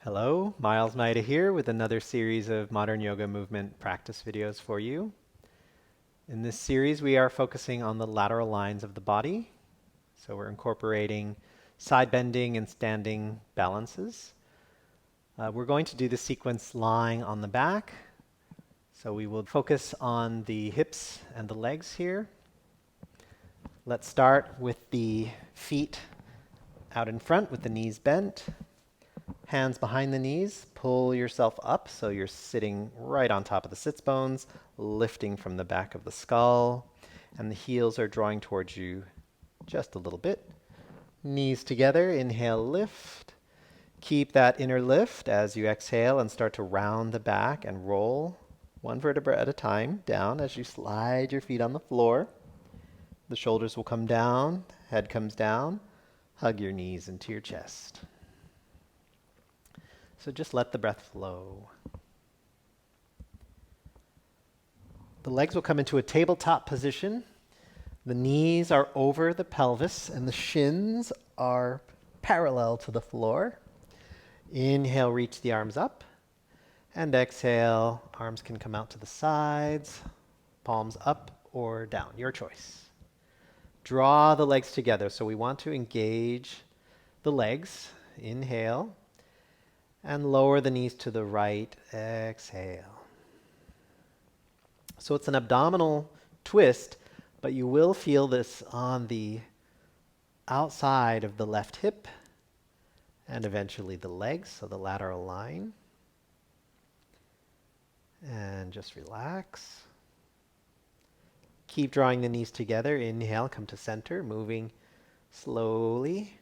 Hello, Miles Maida here with another series of modern yoga movement practice videos for you. In this series, we are focusing on the lateral lines of the body. So we're incorporating side bending and standing balances. We're going to do the sequence lying on the back. So we will focus on the hips and the legs here. Let's start with the feet out in front with the knees bent. Hands behind the knees, pull yourself up so you're sitting right on top of the sits bones, lifting from the back of the skull, and the heels are drawing towards you just a little bit. Knees together, inhale, lift. Keep that inner lift as you exhale and start to round the back and roll one vertebra at a time down as you slide your feet on the floor. The shoulders will come down, head comes down. Hug your knees into your chest. So just let the breath flow. The legs will come into a tabletop position. The knees are over the pelvis and the shins are parallel to the floor. Inhale, reach the arms up. And exhale, arms can come out to the sides, palms up or down, your choice. Draw the legs together. So we want to engage the legs. Inhale. And lower the knees to the right. Exhale. So it's an abdominal twist, but you will feel this on the outside of the left hip and eventually the legs, so the lateral line. And just relax. Keep drawing the knees together. Inhale, come to center, moving slowly.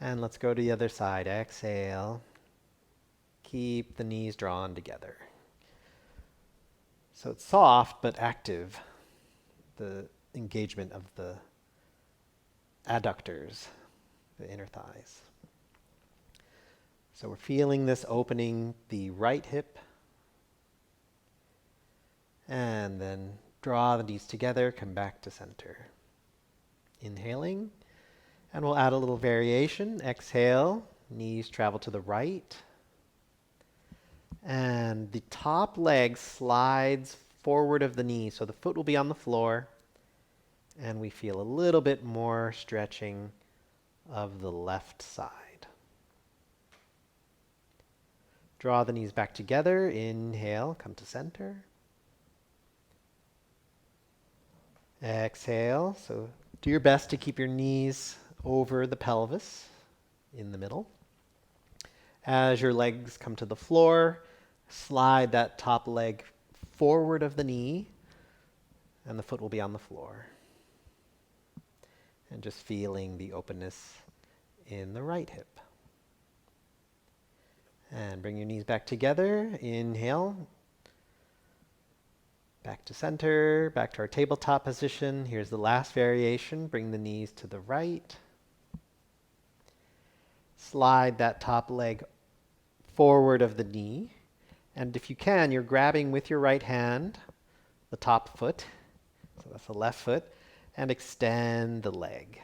And let's go to the other side. Exhale. Keep the knees drawn together. So it's soft but active, the engagement of the adductors, the inner thighs. So we're feeling this opening the right hip. And then draw the knees together, come back to center. Inhaling. And we'll add a little variation. Exhale, knees travel to the right. And the top leg slides forward of the knee, so the foot will be on the floor. And we feel a little bit more stretching of the left side. Draw the knees back together. Inhale, come to center. Exhale, so do your best to keep your knees over the pelvis in the middle. As your legs come to the floor, slide that top leg forward of the knee, and the foot will be on the floor. And just feeling the openness in the right hip. And bring your knees back together. Inhale. Back to center, back to our tabletop position. Here's the last variation. Bring the knees to the right. Slide that top leg forward of the knee. And if you can, you're grabbing with your right hand the top foot. So that's the left foot. And extend the leg.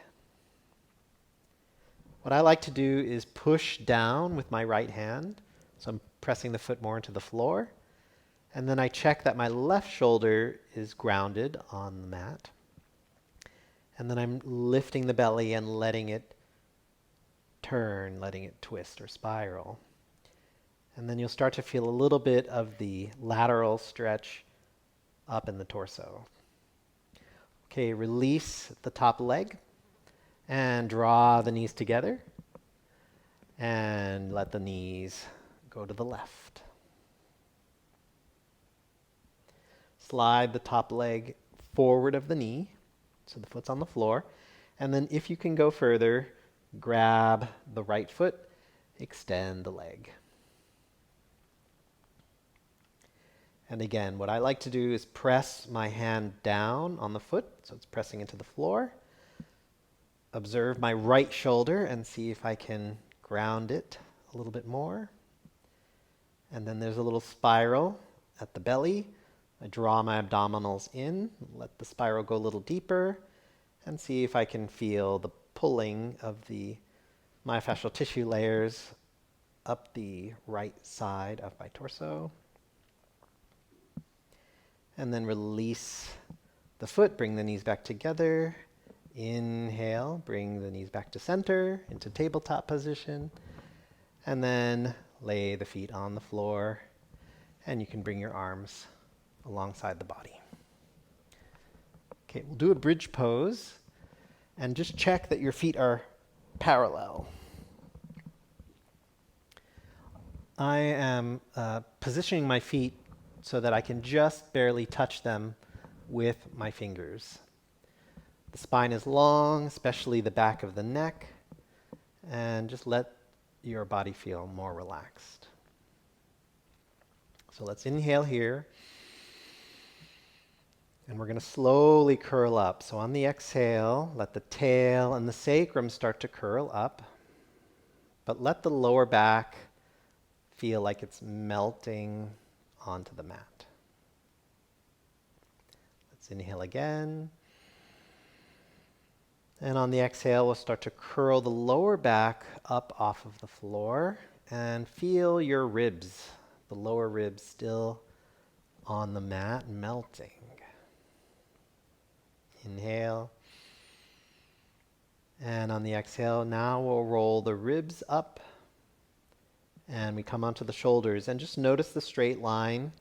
What I like to do is push down with my right hand. So I'm pressing the foot more into the floor. And then I check that my left shoulder is grounded on the mat. And then I'm lifting the belly and letting it turn, letting it twist or spiral. And then you'll start to feel a little bit of the lateral stretch up in the torso. Okay, release the top leg and draw the knees together. And let the knees go to the left. Slide the top leg forward of the knee, so the foot's on the floor. And then if you can go further, grab the right foot, extend the leg. And again, what I like to do is press my hand down on the foot, so it's pressing into the floor. Observe my right shoulder and see if I can ground it a little bit more. And then there's a little spiral at the belly. I draw my abdominals in, let the spiral go a little deeper, and see if I can feel the pulling of the myofascial tissue layers up the right side of my torso. And then release the foot, bring the knees back together. Inhale, bring the knees back to center, into tabletop position. And then lay the feet on the floor. And you can bring your arms alongside the body. Okay, we'll do a bridge pose. And just check that your feet are parallel. I am positioning my feet so that I can just barely touch them with my fingers. The spine is long, especially the back of the neck, and just let your body feel more relaxed. So let's inhale here, and we're going to slowly curl up. So on the exhale, let the tail and the sacrum start to curl up, but let the lower back feel like it's melting onto the mat. Let's inhale again. And on the exhale, we'll start to curl the lower back up off of the floor and feel your ribs, the lower ribs still on the mat, melting. Inhale. And on the exhale, now we'll roll the ribs up and we come onto the shoulders, and just notice the straight line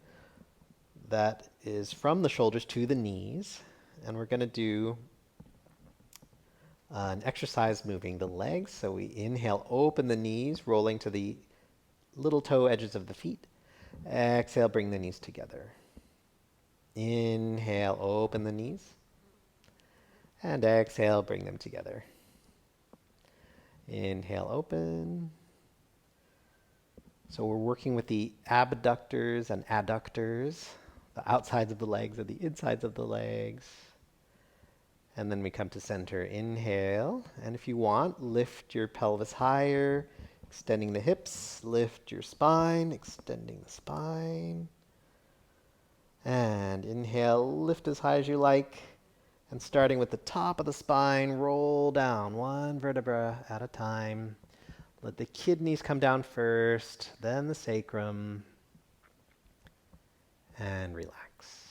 that is from the shoulders to the knees. And we're going to do an exercise moving the legs. So we inhale, open the knees, rolling to the little toe edges of the feet. Exhale, bring the knees together. Inhale, open the knees. And exhale, bring them together. Inhale, open. So we're working with the abductors and adductors, the outsides of the legs and the insides of the legs. And then we come to center. Inhale. And if you want, lift your pelvis higher, extending the hips. Lift your spine, extending the spine. And inhale, lift as high as you like. And starting with the top of the spine, roll down one vertebra at a time. Let the kidneys come down first, then the sacrum, and relax.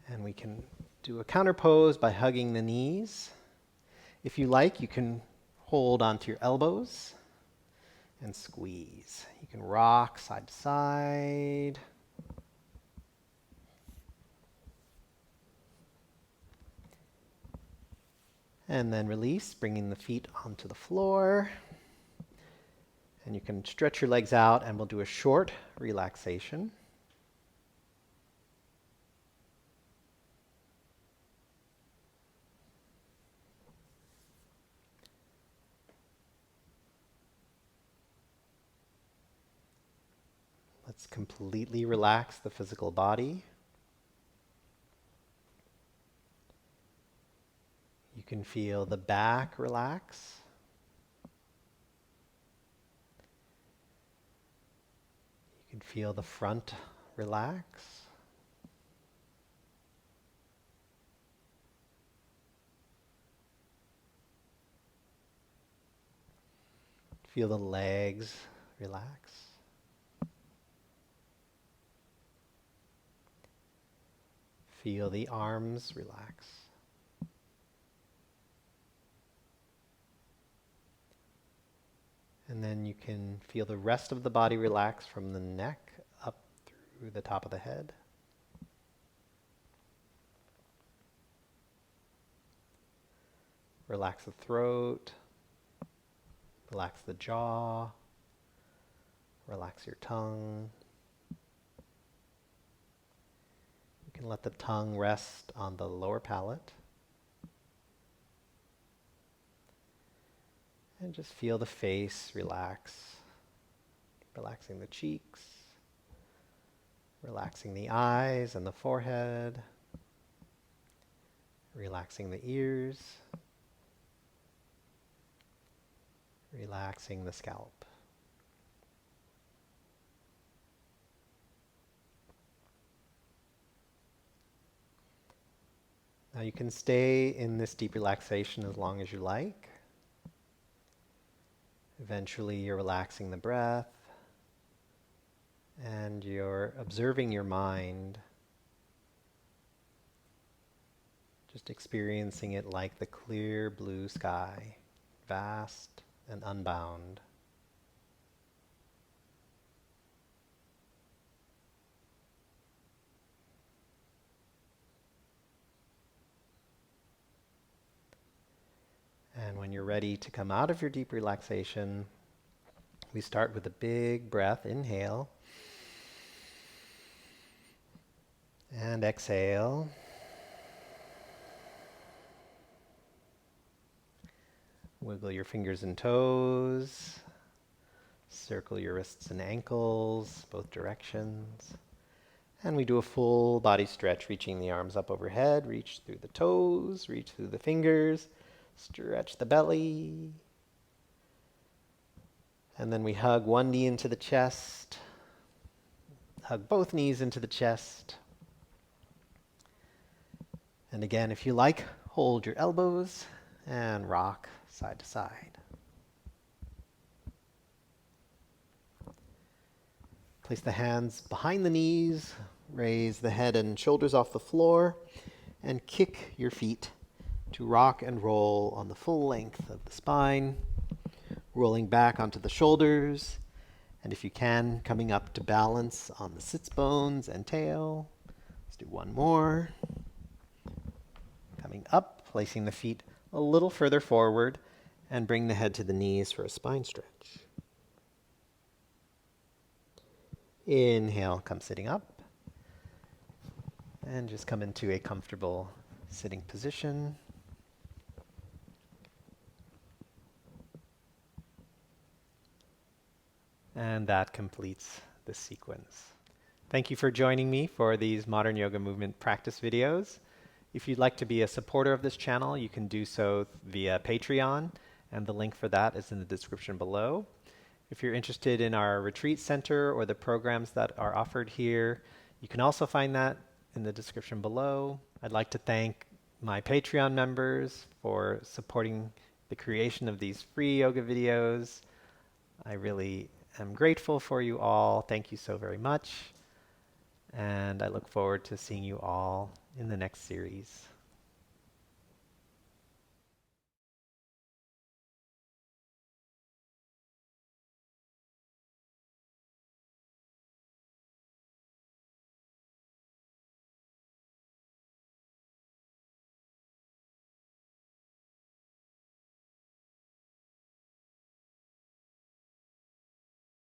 And we can do a counter pose by hugging the knees. If you like, you can hold onto your elbows and squeeze. You can rock side to side. And then release, bringing the feet onto the floor. And you can stretch your legs out, and we'll do a short relaxation. Let's completely relax the physical body. You can feel the back relax. You can feel the front relax. Feel the legs relax. Feel the arms relax. And then you can feel the rest of the body relax from the neck up through the top of the head. Relax the throat. Relax the jaw. Relax your tongue. You can let the tongue rest on the lower palate. And just feel the face relax, relaxing the cheeks, relaxing the eyes and the forehead, relaxing the ears, relaxing the scalp. Now you can stay in this deep relaxation as long as you like. Eventually, you're relaxing the breath and you're observing your mind, just experiencing it like the clear blue sky, vast and unbound. And when you're ready to come out of your deep relaxation, we start with a big breath. Inhale. And exhale. Wiggle your fingers and toes. Circle your wrists and ankles, both directions. And we do a full body stretch, reaching the arms up overhead. Reach through the toes, reach through the fingers. Stretch the belly. And then we hug one knee into the chest. Hug both knees into the chest. And again, if you like, hold your elbows and rock side to side. Place the hands behind the knees, raise the head and shoulders off the floor, and kick your feet to rock and roll on the full length of the spine, rolling back onto the shoulders, and if you can, coming up to balance on the sits bones and tail. Let's do one more. Coming up, placing the feet a little further forward, and bring the head to the knees for a spine stretch. Inhale, come sitting up. And just come into a comfortable sitting position. And that completes the sequence. Thank you for joining me for these modern yoga movement practice videos. If you'd like to be a supporter of this channel, you can do so via Patreon, and the link for that is in the description below. If you're interested in our retreat center or the programs that are offered here, you can also find that in the description below. I'd like to thank my Patreon members for supporting the creation of these free yoga videos. I really am grateful for you all. Thank you so very much. And I look forward to seeing you all in the next series.